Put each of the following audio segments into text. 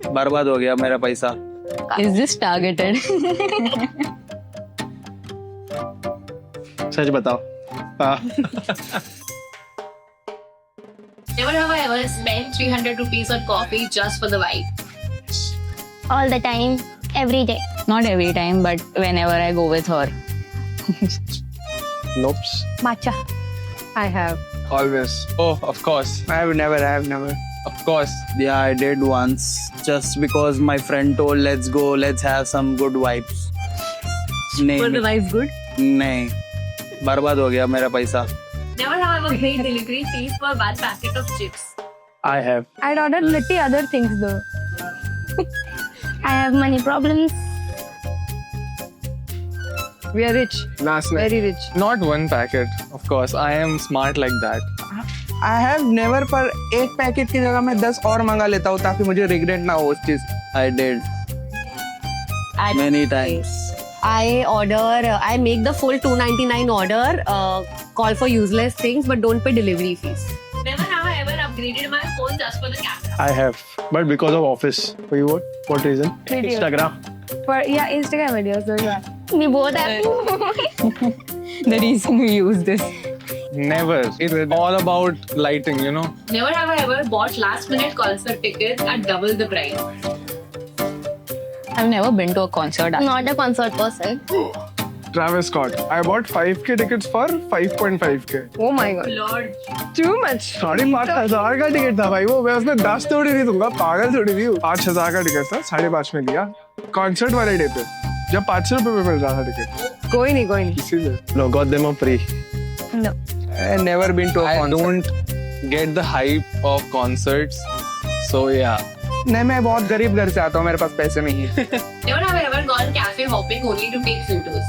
बर्बाद हो गया मेरा पैसा. Is this targeted? सच बताओ. हाँ. Never have I ever spent 300 rupees on coffee just for the vibe. All the time, every day. Not every time, but whenever I go with her. Nope. Matcha. I have. Always. Oh, of course. I have never. Of course. Yeah, I did once. Just because my friend told, let's go, let's have some good vibes. Were the vibes good? नहीं, बर्बाद हो गया मेरा पैसा. Never have I ever paid delivery fees for one packet of chips. I have. I'd ordered little other things though. I have money problems. We are rich. Last night. Very rich. Not one packet. Of course. I am smart like that. I have never पर एक packet की जगह मैं 10 और मंगा लेता हूँ ताकि मुझे रिग्रेट ना हो उस चीज. I did many times. I make the full 299 order, call for useless things, but don't pay delivery fees. Never have I ever upgraded my phone just for the camera. I have. But because of office. For you what? What reason? Video. Instagram. For Instagram videos though. Yeah. We both have. The reason we use this. Never. It's all about lighting, you know. Never have I ever bought last minute concert tickets at double the price. I've never been to a concert. Not a concert person. Travis Scott. I bought 5k tickets for 5.5k. Oh my god. Lord. Too much. 5,500 का ticket था भाई वो. मैं उसमें 10 थोड़ी नहीं दूंगा. पागल थोड़ी नहीं हूँ. 5,000 का टिकट था. 5,500 में लिया. कॉन्सर्ट वाले डे पे जब 500 रुपए में मिल रहा था टिकट. कोई नहीं. इसीलिए. No, got them on free. No. I never been to a I concert. don't get the hype of concerts. So yeah. नहीं मैं बहुत गरीब घर से आता हूँ मेरे पास पैसे नहीं है. Never have I ever gone cafe hopping only to take photos.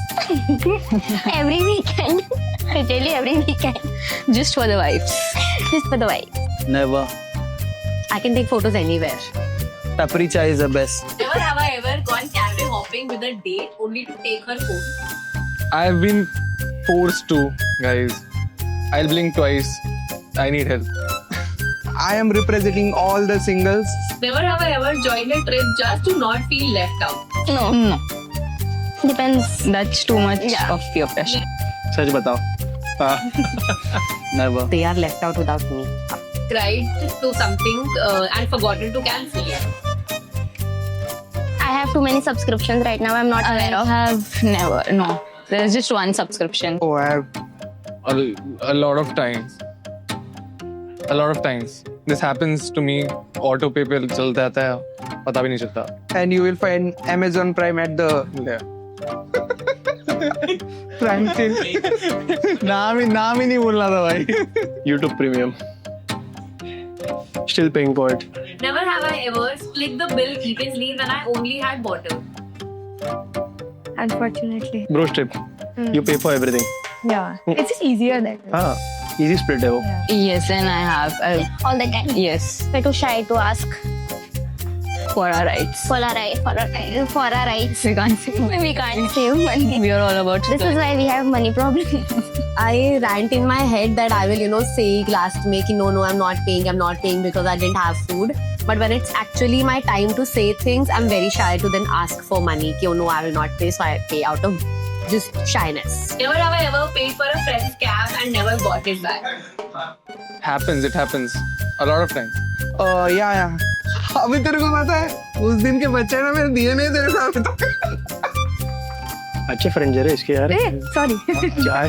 Every weekend. Literally every weekend. Just for the vibes. Just for the vibe. Never. I can take photos anywhere. Tapri chai is the best. Never have I ever gone cafe hopping with a date only to take her phone. I've been forced to, guys. I'll blink twice. I need help. I am representing all the singles. Never have I ever joined a trip just to not feel left out. No. Depends. That's too much Yeah. of peer pressure. सच बताओ. हाँ. Never. They are left out without me. Cried to something and forgotten to cancel it. I have too many subscriptions right now. I'm not I aware of. have never. No. There's just one subscription. Oh, I have. A lot of times. A lot of times. This happens to me. Auto pay पे चलता आता है. पता भी नहीं चलता. And you will find Amazon Prime at the Yeah. Prime thing. नाम ही नहीं बोलना था भाई. YouTube Premium. Still paying for it. Never have I ever split the bill evenly when I only had water. Unfortunately. Bro trip. You pay for everything. Yeah. It's just easier that way. हाँ. Easy split है वो. Yes, and I have. All the time. Yes. We're too shy to ask For our rights. for our rights. We can't say money. We can't save money. We are all about This is why we have money problems. I rant in my head that I will, say last make no, I'm not paying because I didn't have food. But when it's actually my time to say things, I'm very shy to then ask for money. Ki, oh, no, I will not pay, so I pay out of just shyness. Never have I ever paid for a friend's cab and never got it back. It happens. A lot of times. या. अभी तेरे को पता है उस दिन के बच्चे ना मेरे दिए नहीं तेरे को अभी तक. अच्छे फ्रेंड्स है इसके यार. Hey, sorry. चाय.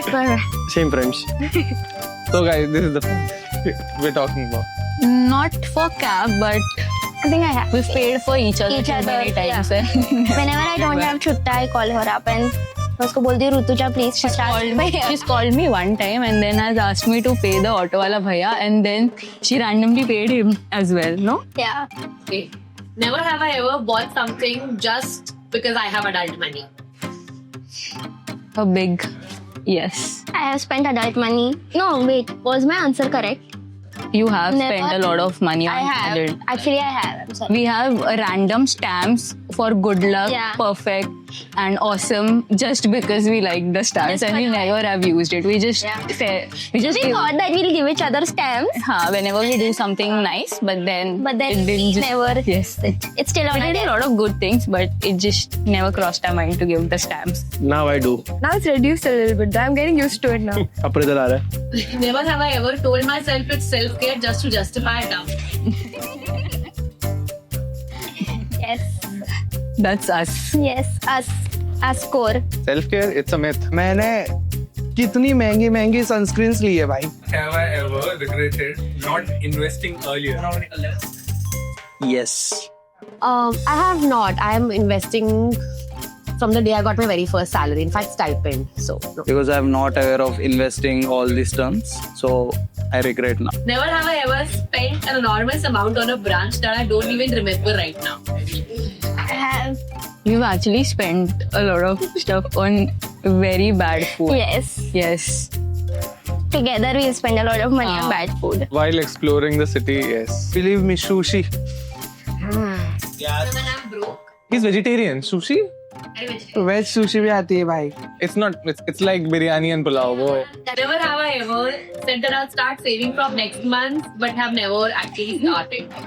Sorry. Same friends. So guys, this is the friend we're talking about. Not for cab, but I think I have. we've paid for each other Each too other, many times. Whenever I don't have chutta, I call her up and मैं उसको बोलती हूँ Rutuja please She's called me one time and then has asked me to pay the auto wala bhaiya, and then she randomly paid him as well. No? Yeah. Okay. Never have I ever bought something just because I have adult money. A big yes. I have spent adult money. No, wait. Was my answer correct? you have Never. spent a lot of money I on have. talent. Actually, I have. I'm sorry. We have random stamps for good luck, Yeah. perfect, and awesome just because we like the stars, Just and for we the never have used it. We just Yeah. we just We give, thought that we'll give each other stamps, whenever we do something nice, but then but then it didn't we just, never. Yes. It's still on We our did a desk. lot of good things, but it just never crossed our mind to give the stamps. Now I do. Now it's reduced a little bit. I'm getting used to it now. अपने इधर आ रहा है. Never have I ever told myself it's self-care just to justify it now. Yes, That's us. yes, us core. Self care, it's a myth. मैंने कितनी महंगी महंगी sunscreens ली है भाई. Have I ever regretted not investing earlier? Yes. I have not. I am investing from the day I got my very first salary. In fact, stipend. So no. Because I'm not aware of investing all these terms, so I regret now. Never have I ever spent an enormous amount on a branch that I don't even remember right now. I have. We've actually spent a lot of stuff on very bad food. Yes, Yes. together we spend a lot of money on bad food. While exploring the city, yes. Believe me, sushi. When I'm broke, He's vegetarian. Sushi? Veg sushi भी आती है भाई. It's not. It's like biryani and pulao. वो never have I ever said that I'll start saving from next month, but have never actually started.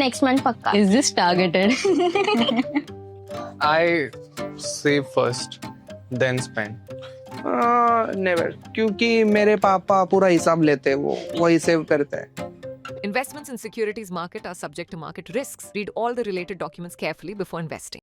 Next month, pakka. Is this targeted? I save first, then spend. Never, क्योंकि मेरे पापा पूरा हिसाब लेते हैं, वो वही सेव करते हैं. Investments in securities market are subject to market risks. Read all the related documents carefully before investing.